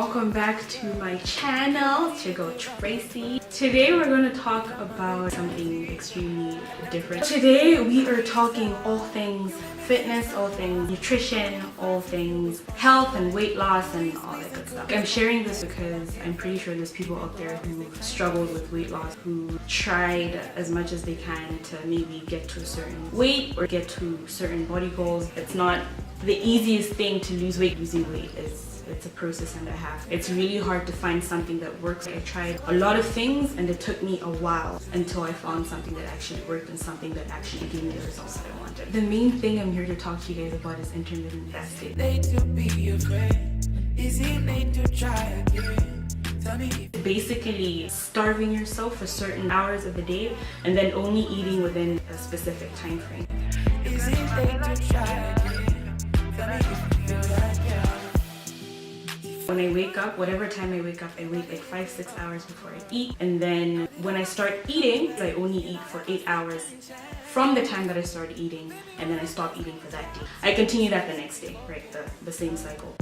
welcome back to my channel. It's your girl Tracy. Today we're going to talk about something extremely different. Today we are talking all things fitness, all things nutrition, all things health and weight loss and all that good stuff. I'm sharing this because I'm pretty sure there's people out there who struggled with weight loss, who tried as much as they can to maybe get to a certain weight or get to certain body goals. It's not the easiest thing to lose weight. Losing weight it's a process and a half. It's really hard to find something that works. I tried a lot of things and it took me a while until I found something that actually worked and something that actually gave me the results that I wanted. The main thing I'm here to talk to you guys about is intermittent fasting. Basically starving yourself for certain hours of the day and then only eating within a specific time frame. When I wake up, whatever time I wake up, I wait like 5-6 hours before I eat. And then when I start eating, I only eat for 8 hours from the time that I start eating, and then I stop eating for that day. I continue that the next day, right? The same cycle.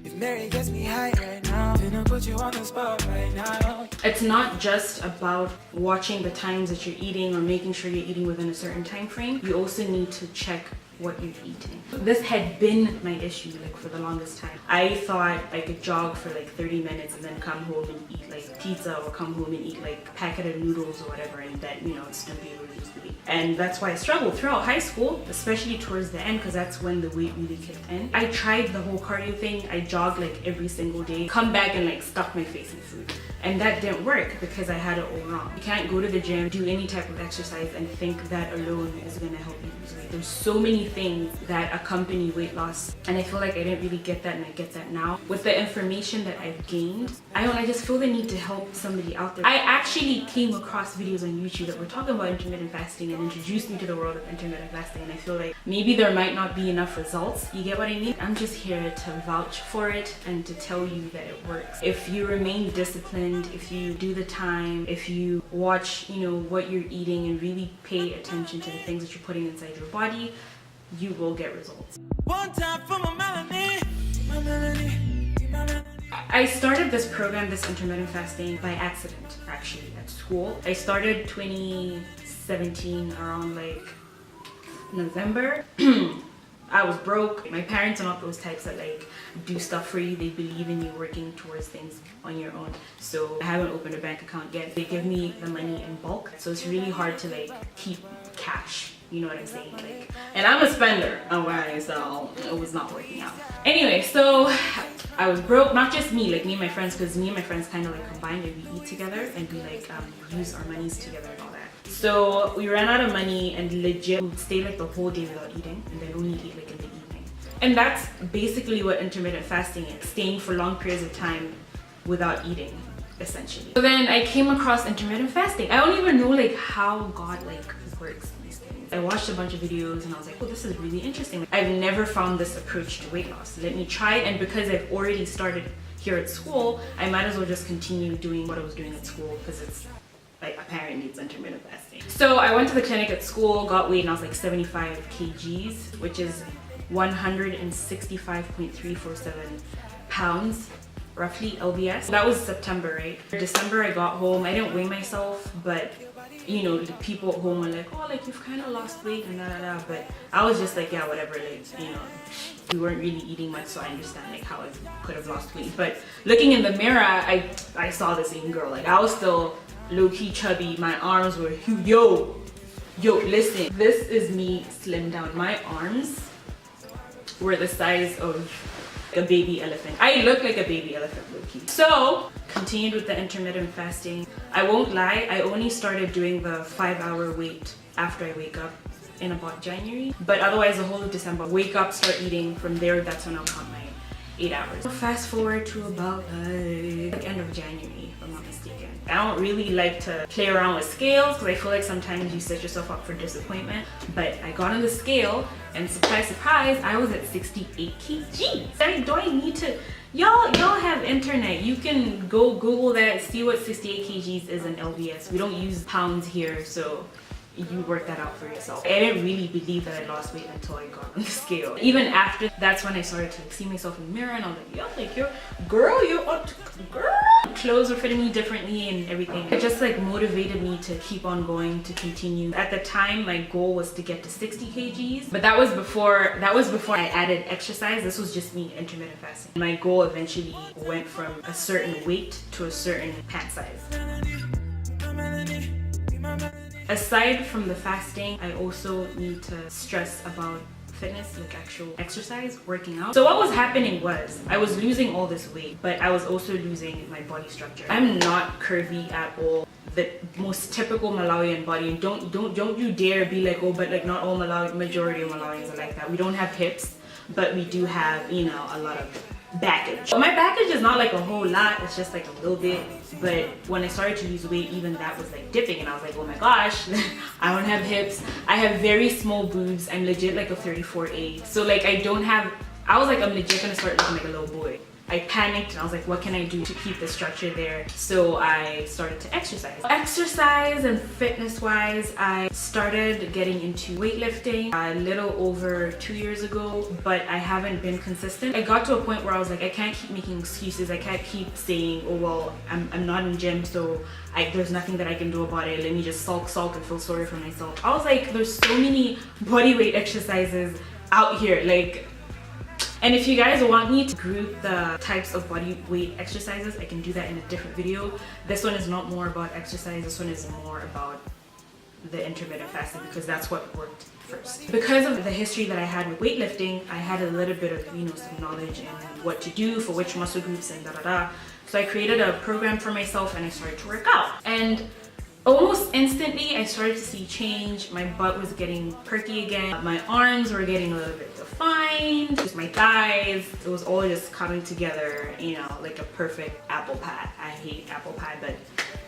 If Mary gets me high right now, then I'll put you on the spot right now. It's not just about watching the times that you're eating or making sure you're eating within a certain time frame. You also need to check what you're eating. This had been my issue like for the longest time. I thought I could jog for like 30 minutes and then come home and eat like pizza or come home and eat like a packet of noodles or whatever, and that, you know, it's gonna be able to lose the weight. And that's why I struggled throughout high school, especially towards the end, because that's when the weight really kicked in. I tried the whole cardio thing. I jogged like every single day, come back and like stuff my face in food. And that didn't work because I had it all wrong. You can't go to the gym, do any type of exercise and think that alone is gonna help you lose weight. There's so many things that accompany weight loss, and I feel like I didn't really get that, and I get that now. With the information that I've gained, I just feel the need to help somebody out there. I actually came across videos on YouTube that were talking about intermittent fasting and introduced me to the world of intermittent fasting, and I feel like maybe there might not be enough results. You get what I mean? I'm just here to vouch for it and to tell you that it works. If you remain disciplined, if you do the time, if you watch, you know, what you're eating and really pay attention to the things that you're putting inside your body, you will get results. One time for my melody. I started this program, this intermittent fasting, by accident actually at school. I started 2017 around like November. I was broke. My parents are not those types that like do stuff for you. They believe in you working towards things on your own. So I haven't opened a bank account yet. They give me the money in bulk, so it's really hard to like keep cash. You know what I'm saying? Like, and I'm a spender, okay, so it was not working out. Anyway, so I was broke. Not just me, like me and my friends, because me and my friends kind of like combined and we eat together and we like use our monies together and all that. So we ran out of money and legit would stay like the whole day without eating and then only eat like in the evening. And that's basically what intermittent fasting is, staying for long periods of time without eating, essentially. So then I came across intermittent fasting. I don't even know like how God like works these things. I watched a bunch of videos and I was like, oh, this is really interesting. I've never found this approach to weight loss. Let me try it, and because I've already started here at school, I might as well just continue doing what I was doing at school because it's like apparently it's intermittent fasting. So I went to the clinic at school, got weighed, and I was like 75 kgs, which is 165.347 pounds. Roughly LBS. That was September, right? December I got home. I didn't weigh myself, but you know, the people at home were like, oh, like you've kind of lost weight and da. But I was just like, yeah, whatever, like, you know, we weren't really eating much, so I understand like how I could have lost weight. But looking in the mirror, I saw the same girl. Like I was still low-key chubby. My arms were huge. Yo, listen, this is me slimmed down. My arms were the size of a baby elephant. I look like a baby elephant, low-key. So continued with the intermittent fasting. I won't lie, I only started doing the 5-hour wait after I wake up in about January, but otherwise the whole of December, wake up, start eating. From there, that's when I'll count my 8 hours. Fast forward to about like end of January, if I'm not mistaken. I don't really like to play around with scales because I feel like sometimes you set yourself up for disappointment, but I got on the scale and surprise, I was at 68 kg. Do I need to? Y'all have internet. You can go Google that, see what 68 kgs is in LBS. We don't use pounds here, so you work that out for yourself. I didn't really believe that I lost weight until I got on the scale. Even after, that's when I started to see myself in the mirror and I was like, yeah, like you're girl, girl. Clothes were fitting me differently and everything. It just like motivated me to keep on going, to continue. At the time, my goal was to get to 60 kgs, but that was before I added exercise. This was just me intermittent fasting. My goal eventually went from a certain weight to a certain pant size. Aside from the fasting, I also need to stress about fitness, like actual exercise, working out. So what was happening was I was losing all this weight, but I was also losing my body structure. I'm not curvy at all. The most typical Malawian body, and don't you dare be like, oh, but like not all majority of Malawians are like that. We don't have hips, but we do have, you know, a lot of baggage. But my baggage is not like a whole lot, it's just like a little bit. But when I started to lose weight, even that was like dipping, and I was like, oh my gosh, I don't have hips. I have very small boobs. I'm legit like a 34A. So like I was like, I'm legit gonna start looking like a little boy. I panicked and I was like, what can I do to keep the structure there? So I started to exercise. Exercise and fitness wise, I started getting into weightlifting a little over 2 years ago, but I haven't been consistent. I got to a point where I was like, I can't keep making excuses. I can't keep saying, oh well, I'm not in gym, so there's nothing that I can do about it. Let me just sulk and feel sorry for myself. I was like, there's so many bodyweight exercises out here, like. And if you guys want me to group the types of body weight exercises, I can do that in a different video. This one is not more about exercise, this one is more about the intermittent fasting, because that's what worked first. Because of the history that I had with weightlifting, I had a little bit of, you know, some knowledge in what to do for which muscle groups and da-da-da. So I created a program for myself and I started to work out. And almost instantly, I started to see change. My butt was getting perky again. My arms were getting a little bit defined. Just my thighs. It was all just coming together, you know, like a perfect apple pie. I hate apple pie, but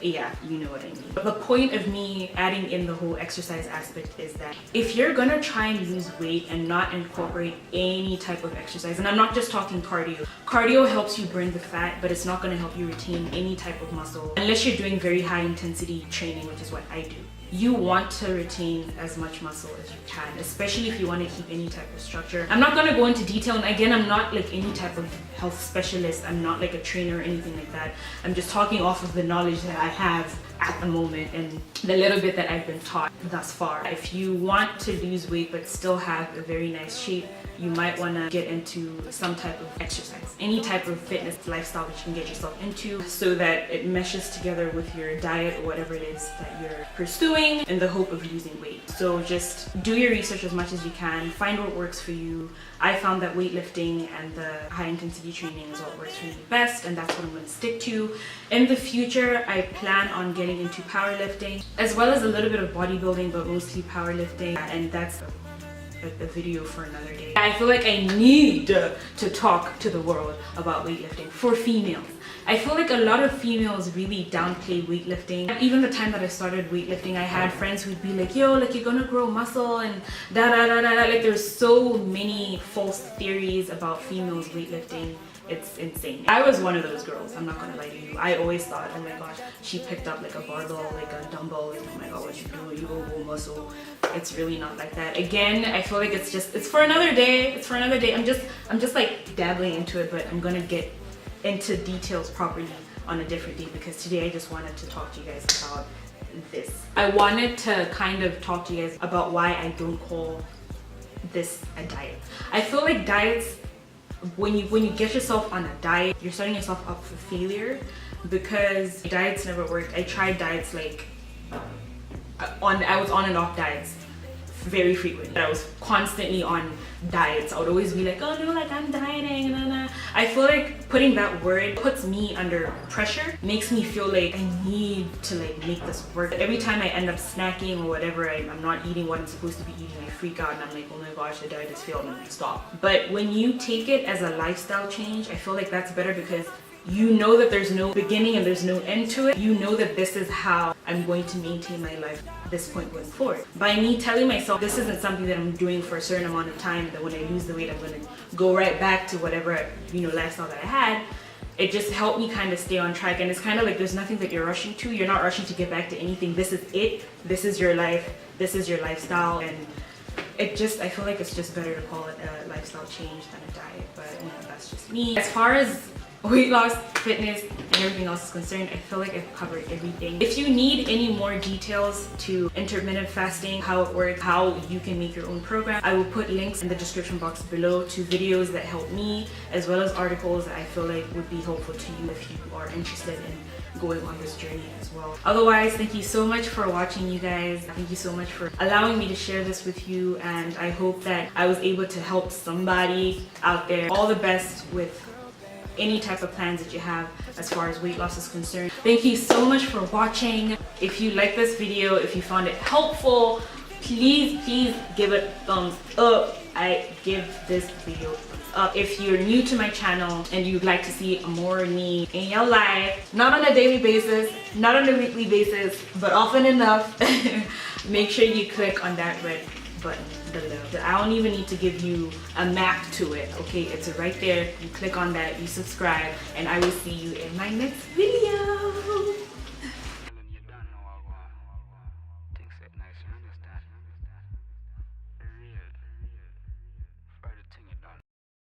yeah, you know what I mean. But the point of me adding in the whole exercise aspect is that if you're gonna try and lose weight and not incorporate any type of exercise, and I'm not just talking cardio. Cardio helps you burn the fat, but it's not gonna help you retain any type of muscle unless you're doing very high intensity training, which is what I do. You want to retain as much muscle as you can, especially if you want to keep any type of structure. I'm not going to go into detail, and again, I'm not like any type of health specialist. I'm not like a trainer or anything like that. I'm just talking off of the knowledge that I have at the moment and the little bit that I've been taught thus far. If you want to lose weight but still have a very nice shape, you might want to get into some type of exercise, any type of fitness lifestyle that you can get yourself into, so that it meshes together with your diet or whatever it is that you're pursuing in the hope of losing weight. So just do your research as much as you can, find what works for you. I found that weightlifting and the high intensity training is what works for me best, and that's what I'm going to stick to. In the future, I plan on getting into powerlifting as well as a little bit of bodybuilding, but mostly powerlifting, and that's a video for another day. I feel like I need to talk to the world about weightlifting for females. I feel like a lot of females really downplay weightlifting. Even the time that I started weightlifting, I had friends who'd be like, yo, like you're gonna grow muscle and da da da da da. Like there's so many false theories about females weightlifting. It's insane. I was one of those girls, I'm not gonna lie to you. I always thought, oh my gosh, she picked up like a barbell, like a dumbbell, and oh my god, what you doing? You go grow muscle. It's really not like that. Again, I feel like it's for another day. It's for another day. I'm just like dabbling into it, but I'm gonna get into details properly on a different day, because today I just wanted to talk to you guys about this. I wanted to kind of talk to you guys about why I don't call this a diet. I feel like diets, when you get yourself on a diet, you're setting yourself up for failure, because diets never worked. I tried diets like I was on and off diets very frequently. I was constantly on diets. I would always be like, oh no, like I'm dieting, nah. I feel like putting that word puts me under pressure, makes me feel like I need to like make this work. Every time I end up snacking or whatever, I'm not eating what I'm supposed to be eating, I freak out and I'm like, oh my gosh, the diet has failed, and I stop. But when you take it as a lifestyle change, I feel like that's better, because you know that there's no beginning and there's no end to it. You know that this is how I'm going to maintain my life at this point going forward. By me telling myself this isn't something that I'm doing for a certain amount of time, that when I lose the weight I'm going to go right back to whatever, you know, lifestyle that I had, it just helped me kind of stay on track. And it's kind of like there's nothing that you're rushing to. You're not rushing to get back to anything. This is it. This is your life. This is your lifestyle. And I feel like it's just better to call it a lifestyle change than a diet. But you know, that's just me. As far as weight loss, fitness, and everything else is concerned, I feel like I've covered everything. If you need any more details to intermittent fasting, how it works, how you can make your own program, I will put links in the description box below to videos that help me, as well as articles that I feel like would be helpful to you if you are interested in going on this journey as well. Otherwise, thank you so much for watching, you guys. Thank you so much for allowing me to share this with you, and I hope that I was able to help somebody out there. All the best with any type of plans that you have as far as weight loss is concerned. Thank you so much for watching. If you like this video, if you found it helpful, please give it a thumbs up. I give this video a thumbs up. If you're new to my channel and you'd like to see more of me in your life, not on a daily basis, not on a weekly basis, but often enough, make sure you click on that red button below. I don't even need to give you a map to it, okay? It's right there. You click on that, you subscribe, and I will see you in my next video.